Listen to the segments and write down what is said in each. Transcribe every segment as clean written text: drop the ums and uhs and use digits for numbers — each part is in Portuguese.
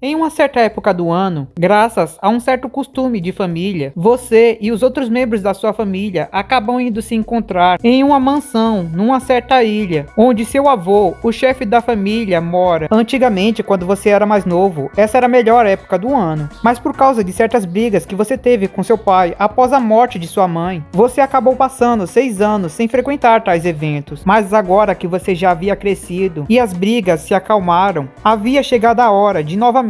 Em uma certa época do ano, graças a um certo costume de família, você e os outros membros da sua família acabam indo se encontrar em uma mansão, numa certa ilha, onde seu avô, o chefe da família, mora. Antigamente, quando você era mais novo, essa era a melhor época do ano. Mas por causa de certas brigas que você teve com seu pai após a morte de sua mãe, você acabou passando 6 anos sem frequentar tais eventos. Mas agora que você já havia crescido e as brigas se acalmaram, havia chegado a hora de novamente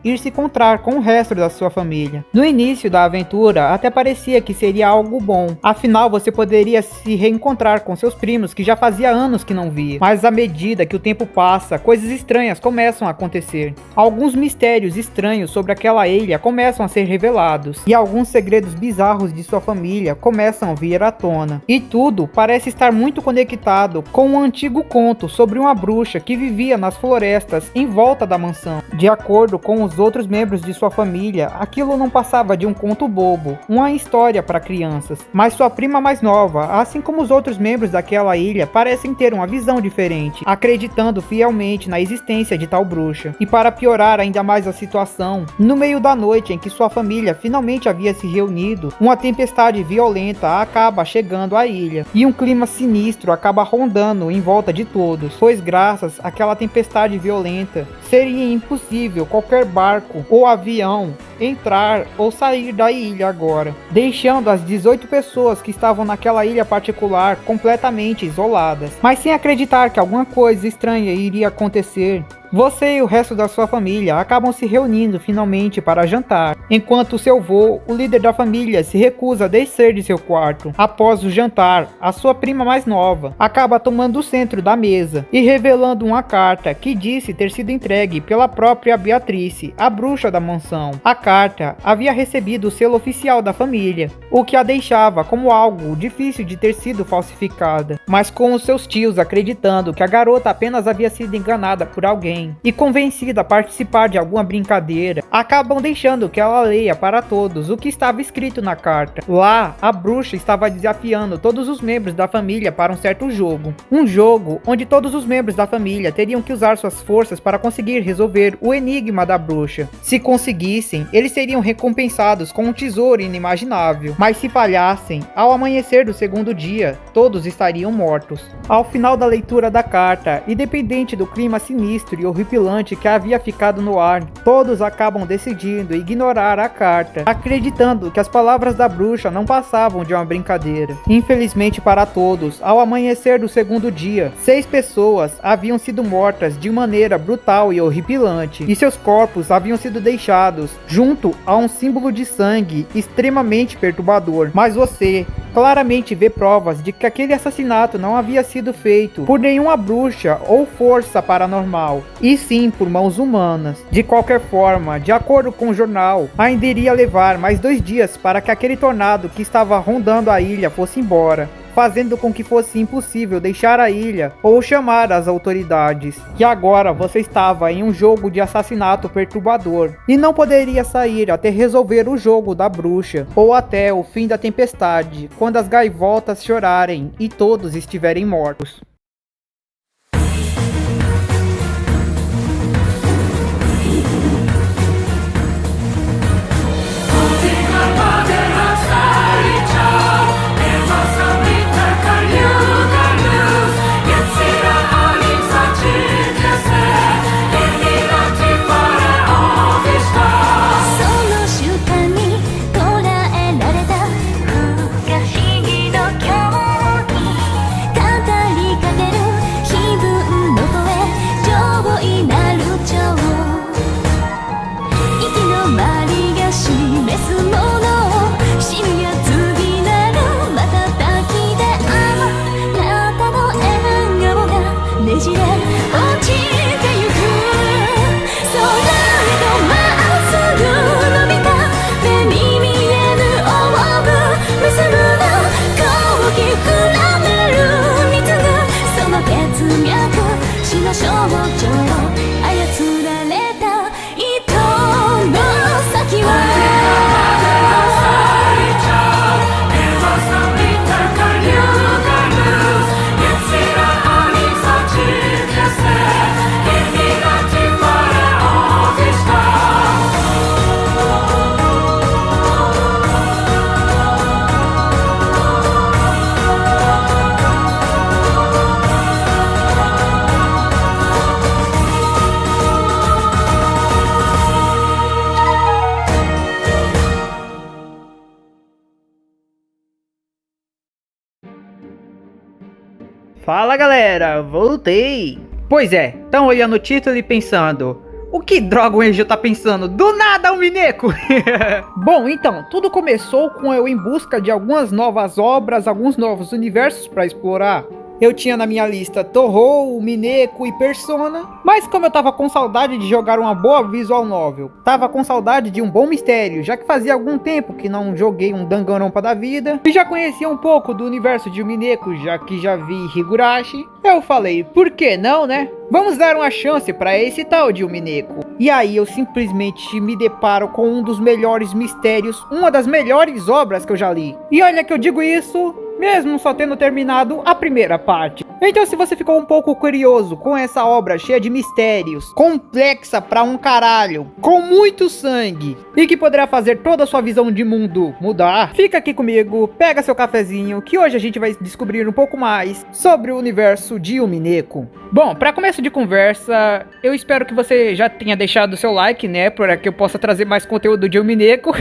ir se encontrar com o resto da sua família. No início da aventura, até parecia que seria algo bom, afinal você poderia se reencontrar com seus primos que já fazia anos que não via. Mas à medida que o tempo passa, coisas estranhas começam a acontecer. Alguns mistérios estranhos sobre aquela ilha começam a ser revelados, e alguns segredos bizarros de sua família começam a vir à tona. E tudo parece estar muito conectado com um antigo conto sobre uma bruxa que vivia nas florestas em volta da mansão. De acordo com os outros membros de sua família, aquilo não passava de um conto bobo, uma história para crianças. Mas sua prima mais nova, assim como os outros membros daquela ilha, parecem ter uma visão diferente, acreditando fielmente na existência de tal bruxa. E para piorar ainda mais a situação, no meio da noite em que sua família finalmente havia se reunido, uma tempestade violenta acaba chegando à ilha, e um clima sinistro acaba rondando em volta de todos, pois graças àquela tempestade violenta, seria impossível qualquer barco ou avião entrar ou sair da ilha agora, deixando as 18 pessoas que estavam naquela ilha particular completamente isoladas. Mas sem acreditar que alguma coisa estranha iria acontecer, você e o resto da sua família acabam se reunindo finalmente para jantar, enquanto seu avô, o líder da família, se recusa a descer de seu quarto. Após o jantar, a sua prima mais nova acaba tomando o centro da mesa e revelando uma carta que disse ter sido entregue pela própria Beatrice, a bruxa da mansão. A carta havia recebido o selo oficial da família, o que a deixava como algo difícil de ter sido falsificada, mas com os seus tios acreditando que a garota apenas havia sido enganada por alguém e convencida a participar de alguma brincadeira, acabam deixando que ela leia para todos o que estava escrito na carta. Lá, a bruxa estava desafiando todos os membros da família para um certo jogo. Um jogo onde todos os membros da família teriam que usar suas forças para conseguir resolver o enigma da bruxa. Se conseguissem, eles seriam recompensados com um tesouro inimaginável. Mas se falhassem, ao amanhecer do segundo dia, todos estariam mortos. Ao final da leitura da carta, independente do clima sinistro e horripilante que havia ficado no ar, todos acabam decidindo ignorar a carta, acreditando que as palavras da bruxa não passavam de uma brincadeira. Infelizmente para todos, ao amanhecer do segundo dia, 6 pessoas haviam sido mortas de maneira brutal e horripilante, e seus corpos haviam sido deixados junto a um símbolo de sangue extremamente perturbador. Mas você claramente vê provas de que aquele assassinato não havia sido feito por nenhuma bruxa ou força paranormal, e sim por mãos humanas. De qualquer forma, de acordo com o jornal, ainda iria levar mais 2 dias para que aquele tornado que estava rondando a ilha fosse embora, fazendo com que fosse impossível deixar a ilha ou chamar as autoridades. E agora você estava em um jogo de assassinato perturbador e não poderia sair até resolver o jogo da bruxa ou até o fim da tempestade, quando as gaivotas chorarem e todos estiverem mortos. Fala galera, voltei! Pois é, tão olhando o título e pensando, o que droga o Enjo tá pensando? Do nada o Mineko! Bom, então, tudo começou com eu em busca de algumas novas obras, alguns novos universos para explorar. Eu tinha na minha lista Touhou, Mineko e Persona, mas como eu tava com saudade de jogar uma boa visual novel, tava com saudade de um bom mistério, já que fazia algum tempo que não joguei um Danganronpa da vida, e já conhecia um pouco do universo de Mineko, já que já vi Higurashi, eu falei, por que não, né? Vamos dar uma chance para esse tal de Mineko. E aí eu simplesmente me deparo com um dos melhores mistérios, uma das melhores obras que eu já li. E olha que eu digo isso mesmo só tendo terminado a primeira parte. Então se você ficou um pouco curioso com essa obra cheia de mistérios, complexa pra um caralho, com muito sangue, e que poderá fazer toda a sua visão de mundo mudar, fica aqui comigo, pega seu cafezinho, que hoje a gente vai descobrir um pouco mais sobre o universo de Mineko. Bom, para começo de conversa, eu espero que você já tenha deixado o seu like, né, para que eu possa trazer mais conteúdo de Mineko.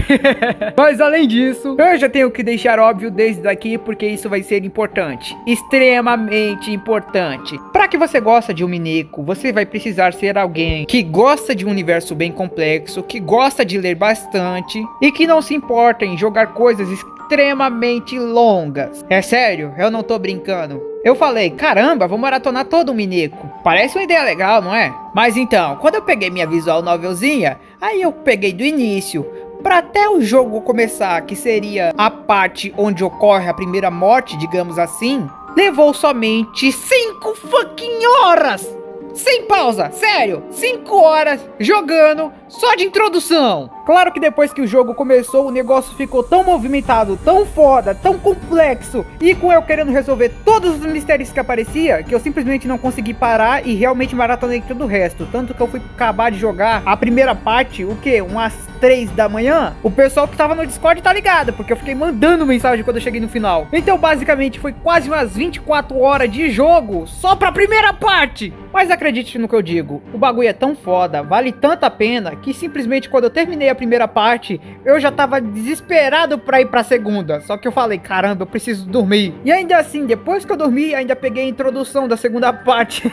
Mas além disso, eu já tenho que deixar óbvio desde aqui, porque isso vai ser importante, extremamente importante. Para que você goste de Mineko, você vai precisar ser alguém que gosta de um universo bem complexo, que gosta de ler bastante e que não se importa em jogar coisas extremamente longas. É sério, eu não tô brincando. Eu falei, caramba, vou maratonar todo o Mineko. Parece uma ideia legal, não é? Mas então, quando eu peguei minha visual novelzinha, aí eu peguei do início, para até o jogo começar, que seria a parte onde ocorre a primeira morte, digamos assim, levou somente 5 fucking horas! Sem pausa, sério, 5 horas jogando só de introdução. Claro que depois que o jogo começou, o negócio ficou tão movimentado, tão foda, tão complexo, e com eu querendo resolver todos os mistérios que aparecia, que eu simplesmente não consegui parar e realmente maratonei todo o resto. Tanto que eu fui acabar de jogar a primeira parte, o que? Umas 3 da manhã? O pessoal que tava no Discord tá ligado, porque eu fiquei mandando mensagem quando eu cheguei no final. Então basicamente foi quase umas 24 horas de jogo só pra primeira parte. Mas acredite no que eu digo, o bagulho é tão foda, vale tanto a pena, que simplesmente quando eu terminei a primeira parte, eu já tava desesperado pra ir pra segunda. Só que eu falei, caramba, eu preciso dormir. E ainda assim, depois que eu dormi, ainda peguei a introdução da segunda parte.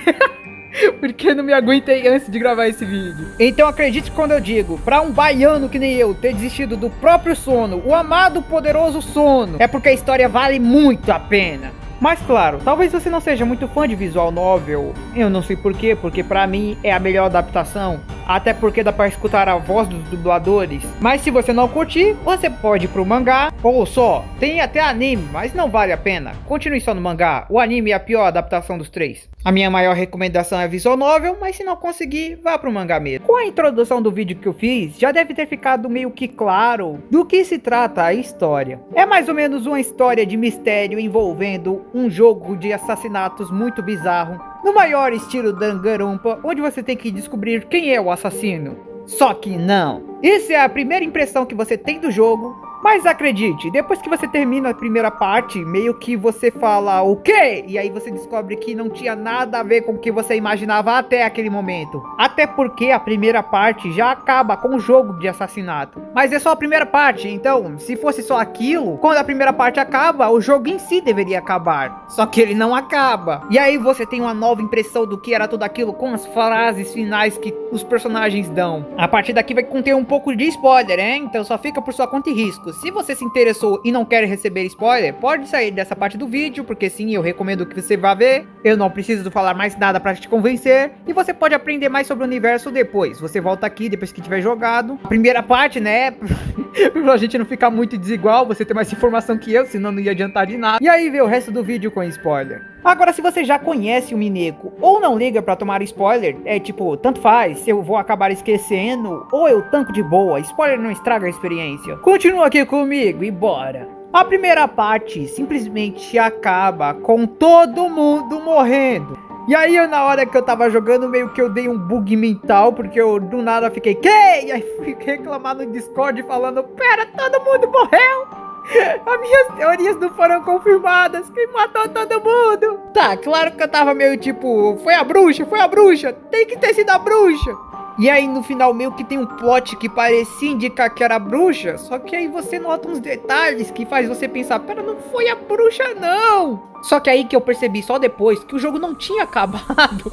Porque não me aguentei antes de gravar esse vídeo. Então acredite quando eu digo, pra um baiano que nem eu ter desistido do próprio sono, o amado poderoso sono, é porque a história vale muito a pena. Mas claro, talvez você não seja muito fã de visual novel, eu não sei porquê, porque pra mim é a melhor adaptação, até porque dá pra escutar a voz dos dubladores. Mas se você não curtir, você pode ir pro mangá, ou só, tem até anime, mas não vale a pena, continue só no mangá, o anime é a pior adaptação dos três. A minha maior recomendação é visual novel, mas se não conseguir, vá pro mangá mesmo. Com a introdução do vídeo que eu fiz, já deve ter ficado meio que claro do que se trata a história. É mais ou menos uma história de mistério envolvendo um jogo de assassinatos muito bizarro, no maior estilo Danganronpa, onde você tem que descobrir quem é o assassino. Só que não. Essa é a primeira impressão que você tem do jogo. Mas acredite, depois que você termina a primeira parte, meio que você fala o quê? E aí você descobre que não tinha nada a ver com o que você imaginava até aquele momento. Até porque a primeira parte já acaba com o jogo de assassinato. Mas é só a primeira parte, então se fosse só aquilo, quando a primeira parte acaba, o jogo em si deveria acabar. Só que ele não acaba. E aí você tem uma nova impressão do que era tudo aquilo com as frases finais que os personagens dão. A partir daqui vai conter um pouco de spoiler, hein? Então só fica por sua conta e risco. Se você se interessou e não quer receber spoiler, pode sair dessa parte do vídeo, porque sim, eu recomendo que você vá ver. Eu não preciso falar mais nada pra te convencer. E você pode aprender mais sobre o universo depois. Você volta aqui depois que tiver jogado a primeira parte, né? Pra gente não ficar muito desigual, você ter mais informação que eu, senão não ia adiantar de nada. E aí vê o resto do vídeo com spoiler. Agora, se você já conhece o Mineko ou não liga pra tomar spoiler, é tipo, tanto faz, se eu vou acabar esquecendo ou eu tanco de boa, spoiler não estraga a experiência. Continua aqui comigo e bora. A primeira parte simplesmente acaba com todo mundo morrendo. E aí na hora que eu tava jogando, meio que eu dei um bug mental, porque eu do nada fiquei, que? E aí fui reclamar no Discord falando, pera, todo mundo morreu! As minhas teorias não foram confirmadas, quem matou todo mundo? Tá, claro que eu tava meio tipo, foi a bruxa, tem que ter sido a bruxa. E aí no final meio que tem um plot que parecia indicar que era a bruxa, só que aí você nota uns detalhes que faz você pensar, pera, não foi a bruxa não. Só que aí que eu percebi só depois que o jogo não tinha acabado.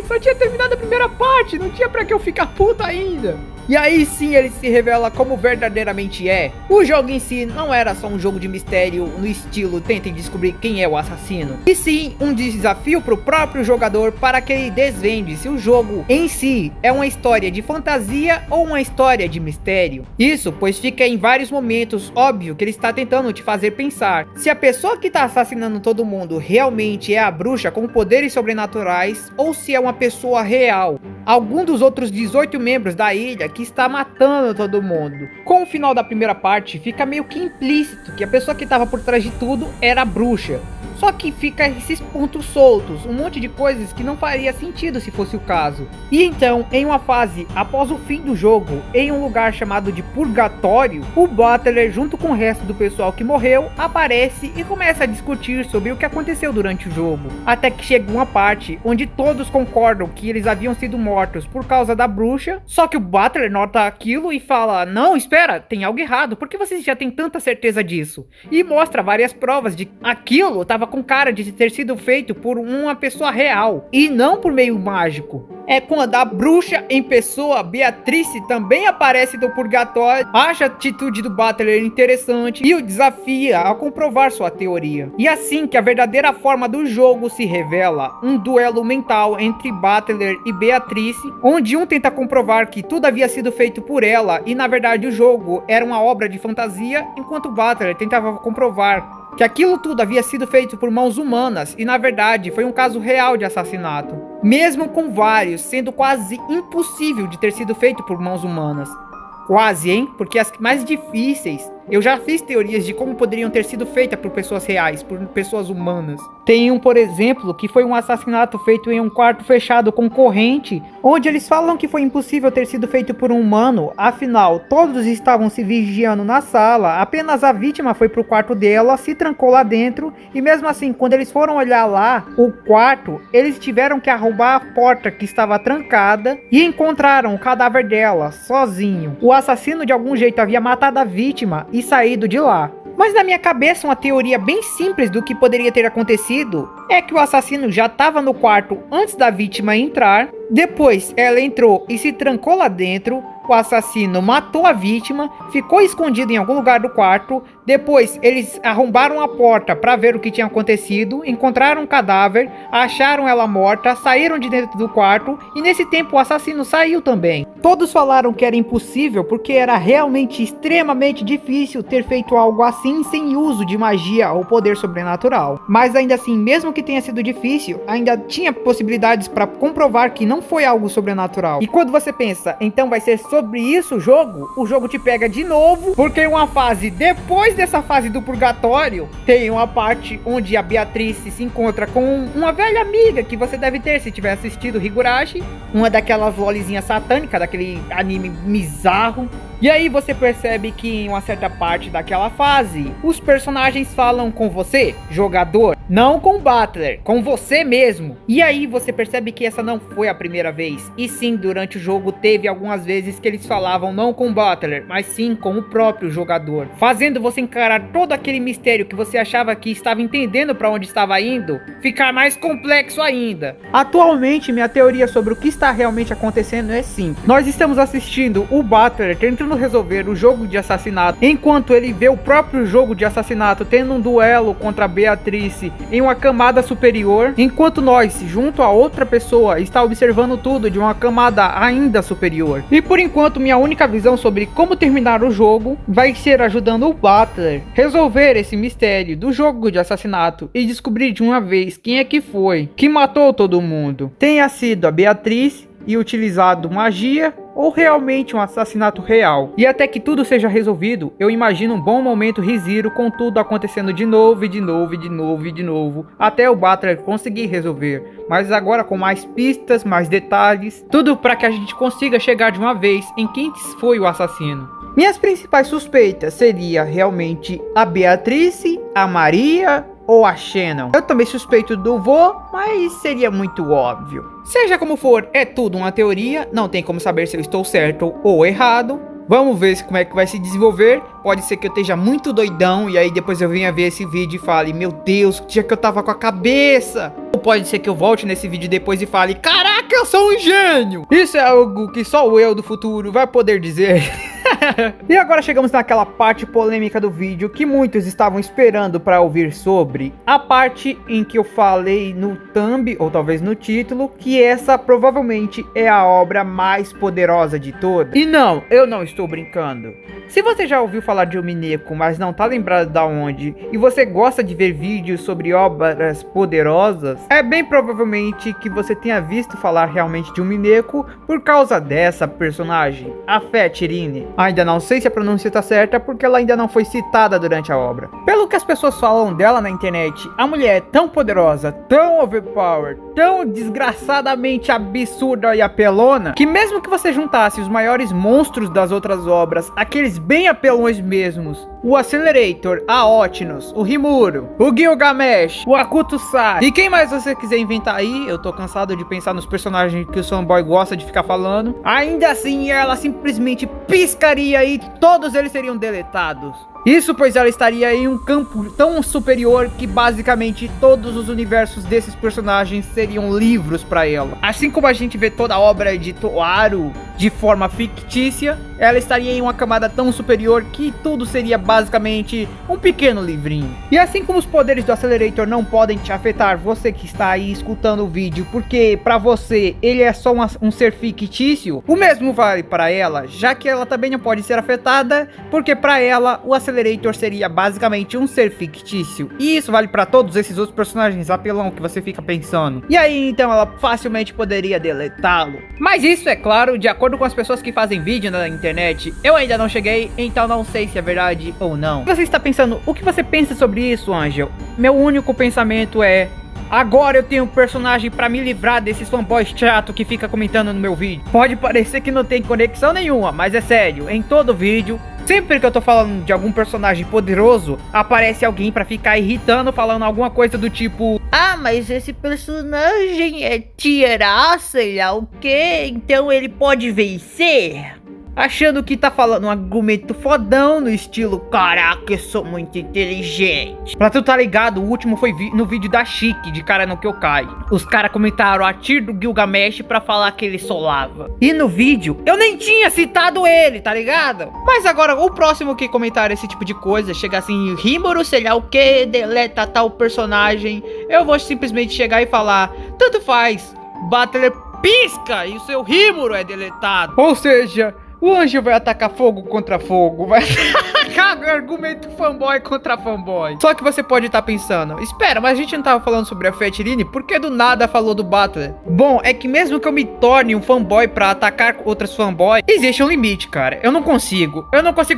Só tinha terminado a primeira parte, não tinha pra que eu ficar puto ainda. E aí sim ele se revela como verdadeiramente é. O jogo em si não era só um jogo de mistério no estilo tentem descobrir quem é o assassino, e sim um desafio pro próprio jogador para que ele desvende se o jogo em si é uma história de fantasia ou uma história de mistério. Isso pois fica em vários momentos óbvio que ele está tentando te fazer pensar se a pessoa que está assassinando todo mundo realmente é a bruxa com poderes sobrenaturais ou se é uma pessoa real, algum dos outros 18 membros da ilha que está matando todo mundo. Com o final da primeira parte, fica meio que implícito que a pessoa que estava por trás de tudo era a bruxa. Só que fica esses pontos soltos, um monte de coisas que não faria sentido se fosse o caso. E então, em uma fase após o fim do jogo, em um lugar chamado de Purgatório, o Butler, junto com o resto do pessoal que morreu, aparece e começa a discutir sobre o que aconteceu durante o jogo. Até que chega uma parte onde todos concordam que eles haviam sido mortos por causa da bruxa, só que o Butler nota aquilo e fala: não, espera, tem algo errado, por que vocês já têm tanta certeza disso? E mostra várias provas de que aquilo estava com cara de ter sido feito por uma pessoa real e não por meio mágico. É quando a bruxa em pessoa, Beatrice, também aparece do purgatório, acha a atitude do Butler interessante e o desafia a comprovar sua teoria. E assim que a verdadeira forma do jogo se revela, um duelo mental entre Butler e Beatrice, onde um tenta comprovar que tudo havia sido feito por ela e na verdade o jogo era uma obra de fantasia, enquanto Butler tentava comprovar que aquilo tudo havia sido feito por mãos humanas e na verdade foi um caso real de assassinato, mesmo com vários sendo quase impossível de ter sido feito por mãos humanas. Quase, hein? Porque as mais difíceis, eu já fiz teorias de como poderiam ter sido feitas por pessoas reais, por pessoas humanas. Tem um, por exemplo, que foi um assassinato feito em um quarto fechado com corrente, onde eles falam que foi impossível ter sido feito por um humano, afinal, todos estavam se vigiando na sala, apenas a vítima foi pro quarto dela, se trancou lá dentro, e mesmo assim, quando eles foram olhar lá, o quarto, eles tiveram que arrombar a porta que estava trancada, e encontraram o cadáver dela, sozinho. O assassino de algum jeito havia matado a vítima e saído de lá. Mas na minha cabeça uma teoria bem simples do que poderia ter acontecido é que o assassino já estava no quarto antes da vítima entrar, depois ela entrou e se trancou lá dentro, o assassino matou a vítima, ficou escondido em algum lugar do quarto, depois eles arrombaram a porta para ver o que tinha acontecido, encontraram um cadáver, acharam ela morta, saíram de dentro do quarto e nesse tempo o assassino saiu também. Todos falaram que era impossível porque era realmente extremamente difícil ter feito algo assim sem uso de magia ou poder sobrenatural. Mas ainda assim, mesmo que tenha sido difícil, ainda tinha possibilidades para comprovar que não foi algo sobrenatural. E quando você pensa, então vai ser sobre isso o jogo te pega de novo, porque em uma fase depois dessa fase do purgatório, tem uma parte onde a Beatrice se encontra com uma velha amiga que você deve ter se tiver assistido Higurashi, uma daquelas lolizinhas satânicas, daquele anime bizarro. E aí você percebe que em uma certa parte daquela fase, os personagens falam com você, jogador, não com o Butler, com você mesmo. E aí você percebe que essa não foi a primeira vez, e sim, durante o jogo teve algumas vezes que eles falavam não com o Butler, mas sim com o próprio jogador, fazendo você encarar todo aquele mistério que você achava que estava entendendo para onde estava indo, ficar mais complexo ainda. Atualmente, minha teoria sobre o que está realmente acontecendo é simples. Nós estamos assistindo o Butler tentando resolver o jogo de assassinato, enquanto ele vê o próprio jogo de assassinato tendo um duelo contra a Beatrice em uma camada superior, enquanto nós, junto a outra pessoa, está observando tudo de uma camada ainda superior. E por enquanto, minha única visão sobre como terminar o jogo vai ser ajudando o Butler resolver esse mistério do jogo de assassinato e descobrir de uma vez quem é que foi que matou todo mundo. Tenha sido a Beatrice e utilizado magia, ou realmente um assassinato real. E até que tudo seja resolvido, eu imagino um bom momento Riziro com tudo acontecendo de novo, e de novo, e de novo, e de novo, até o Butler conseguir resolver. Mas agora com mais pistas, mais detalhes, tudo para que a gente consiga chegar de uma vez em quem foi o assassino. Minhas principais suspeitas seria realmente a Beatrice, a Maria ou a Shannon. Eu também suspeito do vô, mas seria muito óbvio. Seja como for, é tudo uma teoria, não tem como saber se eu estou certo ou errado. Vamos ver como é que vai se desenvolver. Pode ser que eu esteja muito doidão e aí depois eu venha ver esse vídeo e fale, meu Deus, que dia que eu tava com a cabeça. Ou pode ser que eu volte nesse vídeo depois e fale, caraca, eu sou um gênio. Isso é algo que só o eu do futuro vai poder dizer. E agora chegamos naquela parte polêmica do vídeo que muitos estavam esperando para ouvir sobre. A parte em que eu falei no thumb, ou talvez no título, que essa provavelmente é a obra mais poderosa de todas. E não, eu não estou brincando. Se você já ouviu falar de Umineko, mas não tá lembrado da onde, e você gosta de ver vídeos sobre obras poderosas, é bem provavelmente que você tenha visto falar realmente de Umineko por causa dessa personagem, a Fat Irene. Ainda não sei se a pronúncia tá certa porque ela ainda não foi citada durante a obra. Pelo que as pessoas falam dela na internet, a mulher é tão poderosa, tão overpowered, tão desgraçadamente absurda e apelona, que mesmo que você juntasse os maiores monstros das outras obras, aqueles bem apelões mesmos, o Accelerator, a Otnus, o Rimuru, o Gilgamesh, o Akutusai, e quem mais você quiser inventar aí, eu tô cansado de pensar nos personagens que o fanboy gosta de ficar falando, ainda assim ela simplesmente piscaria e todos eles seriam deletados. Isso pois ela estaria em um campo tão superior que basicamente todos os universos desses personagens seriam livros para ela. Assim como a gente vê toda a obra de Toaru de forma fictícia, ela estaria em uma camada tão superior que tudo seria basicamente um pequeno livrinho. E assim como os poderes do Accelerator não podem te afetar, você que está aí escutando o vídeo, porque para você ele é só um ser fictício, o mesmo vale para ela, já que ela também não pode ser afetada, porque para ela o Accelerator seria basicamente um ser fictício. E isso vale para todos esses outros personagens apelão que você fica pensando. E aí então ela facilmente poderia deletá-lo. Mas isso é claro, de acordo com as pessoas que fazem vídeo na internet. Eu ainda não cheguei, então não sei se é verdade ou não. Você está pensando, o que você pensa sobre isso, Angel? Meu único pensamento é: agora eu tenho um personagem pra me livrar desses fanboys chato que fica comentando no meu vídeo. Pode parecer que não tem conexão nenhuma, mas é sério, em todo vídeo, sempre que eu tô falando de algum personagem poderoso, aparece alguém pra ficar irritando, falando alguma coisa do tipo: ah, mas esse personagem é tier A, sei lá o que, então ele pode vencer. Achando que tá falando um argumento fodão no estilo, caraca, eu sou muito inteligente. Pra tu tá ligado, o último foi no vídeo da Chique, de Cara no Kyokai. Os caras comentaram a tier do Gilgamesh pra falar que ele solava. E no vídeo, eu nem tinha citado ele, tá ligado? Mas agora, o próximo que comentar esse tipo de coisa, chega assim, Rimuru, sei lá o que, deleta tal personagem, eu vou simplesmente chegar e falar, tanto faz, Battler pisca e o seu Rimuru é deletado. Ou seja, o anjo vai atacar fogo contra fogo, vai atacar argumento fanboy contra fanboy. Só que você pode estar pensando, espera, mas a gente não tava falando sobre a Fat Irene, por que do nada falou do Battler? Bom, é que mesmo que eu me torne um fanboy pra atacar outras fanboy, existe um limite, cara. Eu não consigo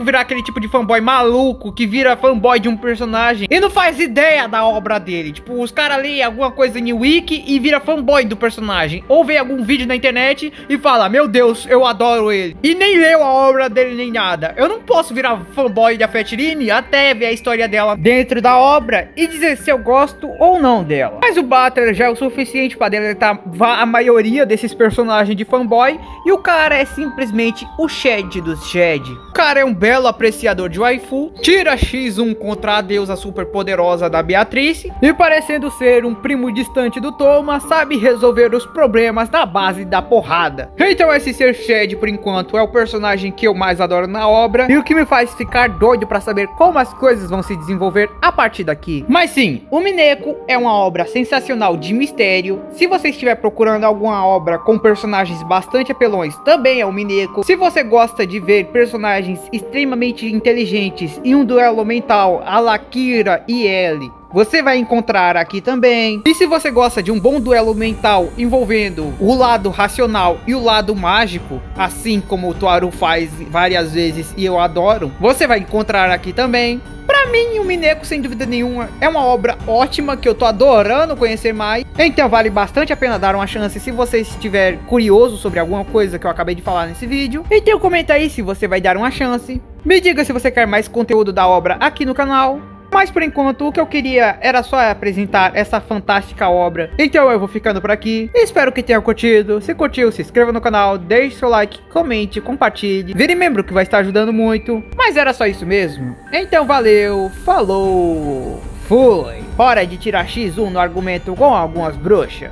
virar aquele tipo de fanboy maluco que vira fanboy de um personagem e não faz ideia da obra dele. Tipo, os caras leem alguma coisa em wiki e vira fanboy do personagem, ou vê algum vídeo na internet e fala, meu Deus, eu adoro ele, e nem leu a obra dele nem nada. Eu não posso virar fanboy da Fat Irene até ver a história dela dentro da obra e dizer se eu gosto ou não dela. Mas o Battler já é o suficiente para deletar a maioria desses personagens de fanboy, e o cara é simplesmente o Shed dos Shed. O cara é um belo apreciador de waifu, tira X1 contra a deusa super poderosa da Beatrice, e parecendo ser um primo distante do Toma, sabe resolver os problemas na base da porrada. Então esse ser Shed por enquanto é o personagem que eu mais adoro na obra, e o que me faz ficar doido pra saber como as coisas vão se desenvolver a partir daqui. Mas sim, Umineko é uma obra sensacional de mistério. Se você estiver procurando alguma obra com personagens bastante apelões, também é Umineko. Se você gosta de ver personagens extremamente inteligentes em um duelo mental a la Kira e Ellie, você vai encontrar aqui também. E se você gosta de um bom duelo mental envolvendo o lado racional e o lado mágico, assim como o Toaru faz várias vezes e eu adoro, você vai encontrar aqui também. Pra mim, o Umineko, sem dúvida nenhuma, é uma obra ótima que eu tô adorando conhecer mais. Então vale bastante a pena dar uma chance se você estiver curioso sobre alguma coisa que eu acabei de falar nesse vídeo. Então comenta aí se você vai dar uma chance. Me diga se você quer mais conteúdo da obra aqui no canal. Mas por enquanto o que eu queria era só apresentar essa fantástica obra. Então eu vou ficando por aqui. Espero que tenha curtido. Se curtiu, se inscreva no canal, deixe seu like, comente, compartilhe. Vire membro que vai estar ajudando muito. Mas era só isso mesmo. Então valeu, falou, fui. Hora de tirar X1 no argumento com algumas bruxas.